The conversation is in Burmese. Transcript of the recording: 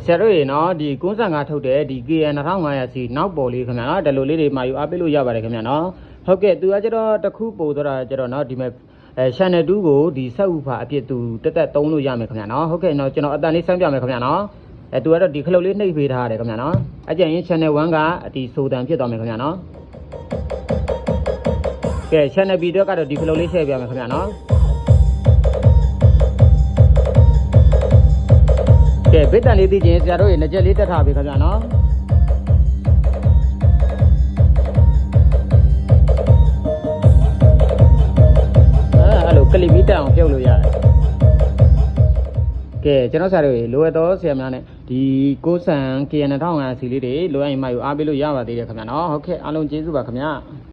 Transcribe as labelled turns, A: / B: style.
A: ဆရာတို့ရေနော်ဒီ95ထုတ်တဲ့ဒီ KN 2500စီနောက်ပေါ်လေးခင်ဗျာနော်ဒီလိုလေးတွေမှာယူအားပေးလို့ရပါတယ်ခင်ဗျာနော်ဟုတ်ကဲ့သူကကျတော့တစ်ခုပို့သွားတာကျတော့နော်ဒီမဲ့channel 2ကိုဒီဆက်ဥဖာအဖြစ်သူတက်သုံးလို့ရမယ်ခင်ဗျာနော်ဟုတ်ကဲ့နော်ကျွန်တော်အတန်လေးစမ်းပြမယ်ခင်ဗျာနော်သူကတော့ဒီခလုတ်လေးနှိပ်ပေးထားရတယ်ခင်ဗျာနော်အကြရင် channel 1ကဒီဆိုတန်ဖြစ်သွားမယ်ခင်ဗျာနော်ကဲ channel B တော့ကတော့ဒီခလုတ်လေးထည့်ပြမယ်ခင်ဗျာနော်ကဲဘစ်တန်လေးသိချင်းဆရာတို့ရေနှစ်ချက်လေးတက်ထားပြီခင်ဗျာနော်အဲ့လိုကလစ်ပြီးတက်အောင်ပြုတ်လို့ရတယ်ကဲကျွန်တော်ဆရာတို့ရေလိုအပ်သောဆရာများနဲ့ဒီကိုဆန် KN 2500စီလေးတွေလိုအပ်ရင်မှယူအားပေးလို့ရပါသေးတယ်ခင်ဗျာနော်ဟုတ်ကဲ့အားလုံးကျေးဇူးပါခင်ဗျာ